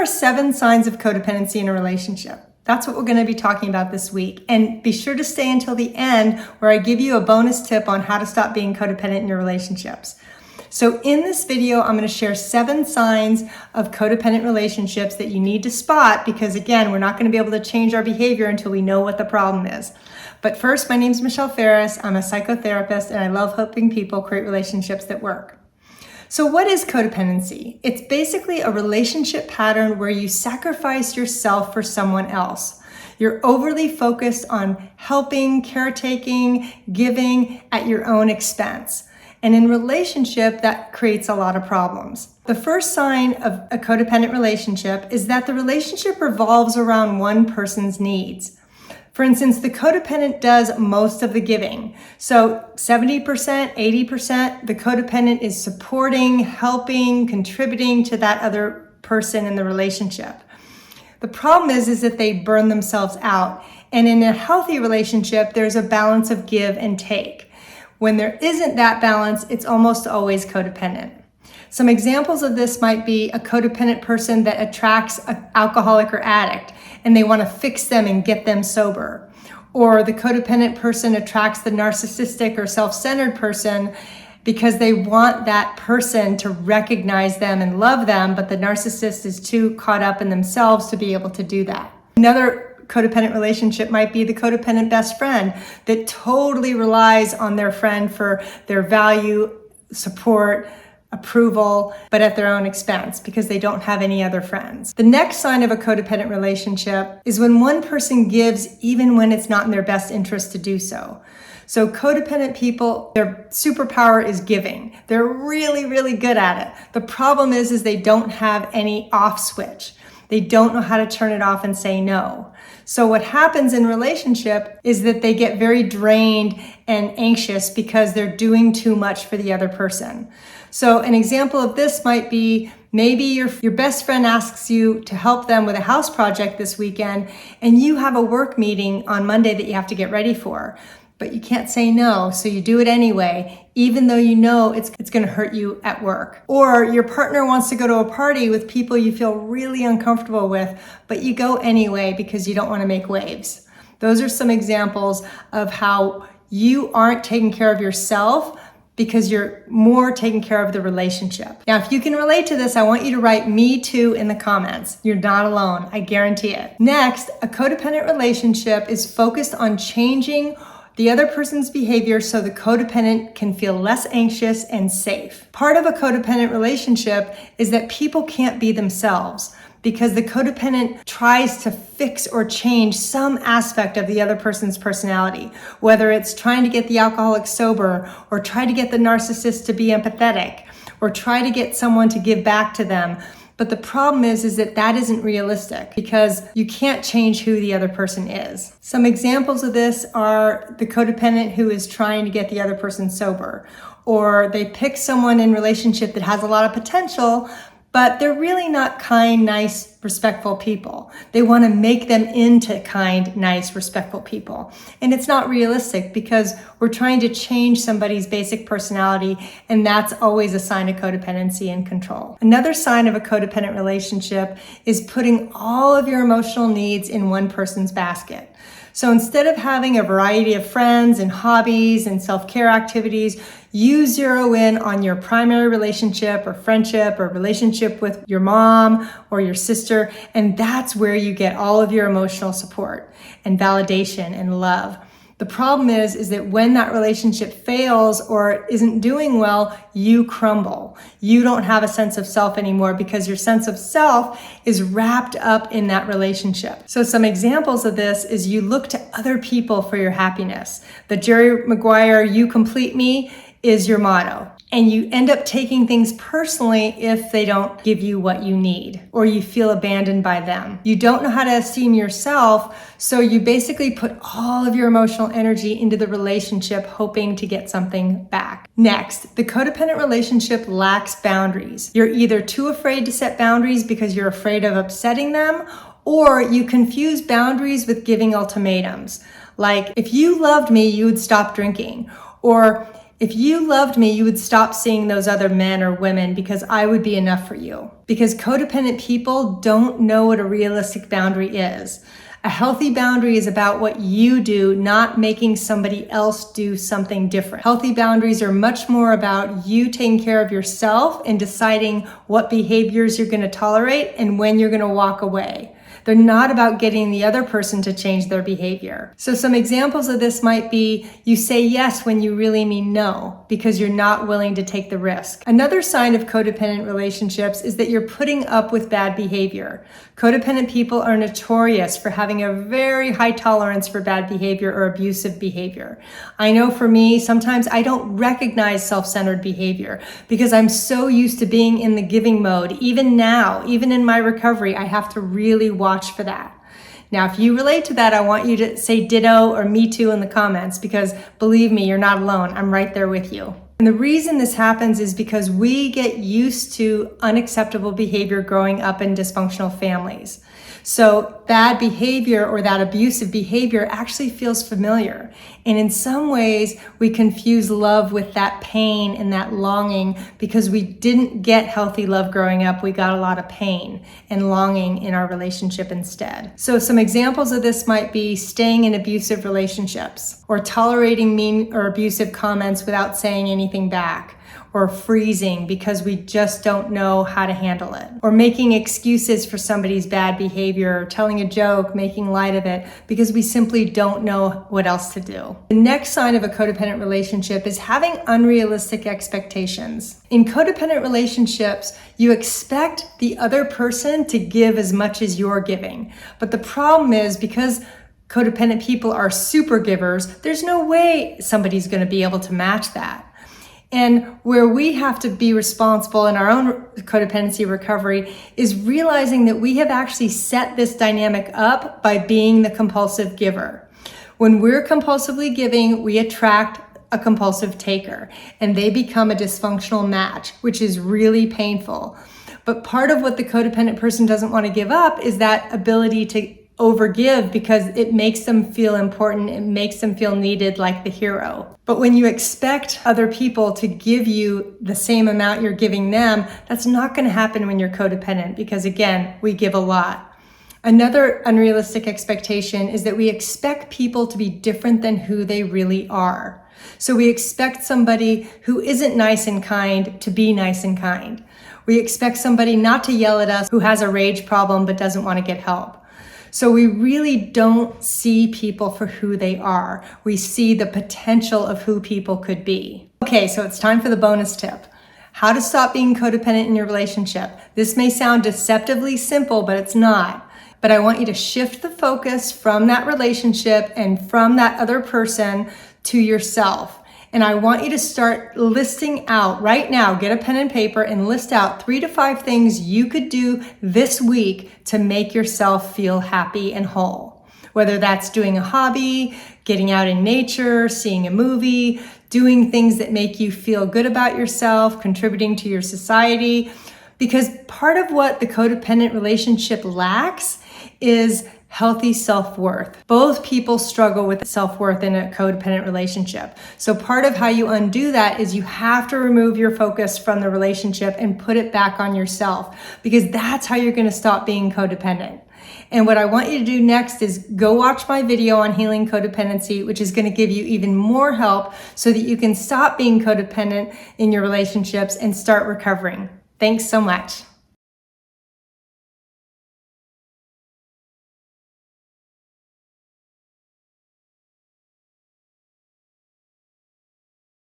are 7 signs of codependency in a relationship? That's what we're going to be talking about this week. And be sure to stay until the end where I give you a bonus tip on how to stop being codependent in your relationships. So in this video, I'm going to share 7 signs of codependent relationships that you need to spot because, again, we're not going to be able to change our behavior until we know what the problem is. But first, my name is Michelle Ferris. I'm a psychotherapist, and I love helping people create relationships that work. So what is codependency? It's basically a relationship pattern where you sacrifice yourself for someone else. You're overly focused on helping, caretaking, giving at your own expense. And in relationship, that creates a lot of problems. The first sign of a codependent relationship is that the relationship revolves around one person's needs. For instance, the codependent does most of the giving. So 70%, 80%, the codependent is supporting, helping, contributing to that other person in the relationship. The problem is that they burn themselves out. And in a healthy relationship, there's a balance of give and take. When there isn't that balance, it's almost always codependent. Some examples of this might be a codependent person that attracts an alcoholic or addict, and they want to fix them and get them sober. Or the codependent person attracts the narcissistic or self-centered person because they want that person to recognize them and love them, but the narcissist is too caught up in themselves to be able to do that. Another codependent relationship might be the codependent best friend that totally relies on their friend for their value, support, approval, but at their own expense because they don't have any other friends. The next sign of a codependent relationship is when one person gives even when it's not in their best interest to do so. So codependent people, their superpower is giving. They're really, really good at it. The problem is they don't have any off switch. They don't know how to turn it off and say no. So what happens in relationship is that they get very drained and anxious because they're doing too much for the other person. So an example of this might be maybe your best friend asks you to help them with a house project this weekend, and you have a work meeting on Monday that you have to get ready for. But you can't say no, so you do it anyway, even though you know it's going to hurt you at work. Or your partner wants to go to a party with people you feel really uncomfortable with, but you go anyway because you don't want to make waves. Those are some examples of how you aren't taking care of yourself because you're more taking care of the relationship. Now, if you can relate to this, I want you to write "me too" in the comments. You're not alone, I guarantee it. Next, a codependent relationship is focused on changing the other person's behavior so the codependent can feel less anxious and safe. Part of a codependent relationship is that people can't be themselves because the codependent tries to fix or change some aspect of the other person's personality, whether it's trying to get the alcoholic sober or try to get the narcissist to be empathetic or try to get someone to give back to them. But the problem is that isn't realistic because you can't change who the other person is. Some examples of this are the codependent who is trying to get the other person sober, or they pick someone in relationship that has a lot of potential, but they're really not kind, nice, respectful people. They want to make them into kind, nice, respectful people. And it's not realistic because we're trying to change somebody's basic personality, and that's always a sign of codependency and control. Another sign of a codependent relationship is putting all of your emotional needs in one person's basket. So instead of having a variety of friends and hobbies and self-care activities, you zero in on your primary relationship or friendship or relationship with your mom or your sister, and that's where you get all of your emotional support and validation and love. The problem is that when that relationship fails or isn't doing well, you crumble. You don't have a sense of self anymore because your sense of self is wrapped up in that relationship. So some examples of this is you look to other people for your happiness. The Jerry Maguire, "You complete me," is your motto. And you end up taking things personally if they don't give you what you need or you feel abandoned by them. You don't know how to esteem yourself, so you basically put all of your emotional energy into the relationship hoping to get something back. Next, the codependent relationship lacks boundaries. You're either too afraid to set boundaries because you're afraid of upsetting them, or you confuse boundaries with giving ultimatums. Like, if you loved me, you would stop drinking. Or If you loved me, you would stop seeing those other men or women because I would be enough for you. Because codependent people don't know what a realistic boundary is. A healthy boundary is about what you do, not making somebody else do something different. Healthy boundaries are much more about you taking care of yourself and deciding what behaviors you're going to tolerate and when you're going to walk away. They're not about getting the other person to change their behavior. So some examples of this might be you say yes when you really mean no because you're not willing to take the risk. Another sign of codependent relationships is that you're putting up with bad behavior. Codependent people are notorious for having a very high tolerance for bad behavior or abusive behavior. I know for me, sometimes I don't recognize self-centered behavior because I'm so used to being in the giving mode. Even now, even in my recovery, I have to really watch for that. Now, if you relate to that, I want you to say ditto or me too in the comments because believe me, you're not alone. I'm right there with you. And the reason this happens is because we get used to unacceptable behavior growing up in dysfunctional families. So bad behavior or that abusive behavior actually feels familiar. And in some ways, we confuse love with that pain and that longing because we didn't get healthy love growing up. We got a lot of pain and longing in our relationship instead. So some examples of this might be staying in abusive relationships or tolerating mean or abusive comments without saying anything back, or freezing because we just don't know how to handle it, or making excuses for somebody's bad behavior, or telling a joke, making light of it because we simply don't know what else to do. The next sign of a codependent relationship is having unrealistic expectations. In codependent relationships, you expect the other person to give as much as you're giving. But the problem is because codependent people are super givers, there's no way somebody's going to be able to match that. And where we have to be responsible in our own codependency recovery is realizing that we have actually set this dynamic up by being the compulsive giver. When we're compulsively giving, we attract a compulsive taker and they become a dysfunctional match, which is really painful. But part of what the codependent person doesn't want to give up is that ability to overgive because it makes them feel important, it makes them feel needed like the hero. But when you expect other people to give you the same amount you're giving them, that's not going to happen when you're codependent because again, we give a lot. Another unrealistic expectation is that we expect people to be different than who they really are. So we expect somebody who isn't nice and kind to be nice and kind. We expect somebody not to yell at us who has a rage problem but doesn't want to get help. So we really don't see people for who they are. We see the potential of who people could be. Okay, so it's time for the bonus tip. How to stop being codependent in your relationship. This may sound deceptively simple, but it's not. But I want you to shift the focus from that relationship and from that other person to yourself. And I want you to start listing out right now, get a pen and paper and list out 3 to 5 things you could do this week to make yourself feel happy and whole. Whether that's doing a hobby, getting out in nature, seeing a movie, doing things that make you feel good about yourself, contributing to your society. Because part of what the codependent relationship lacks is healthy self-worth. Both people struggle with self-worth in a codependent relationship. So part of how you undo that is you have to remove your focus from the relationship and put it back on yourself because that's how you're going to stop being codependent. And what I want you to do next is go watch my video on healing codependency, which is going to give you even more help so that you can stop being codependent in your relationships and start recovering. Thanks so much.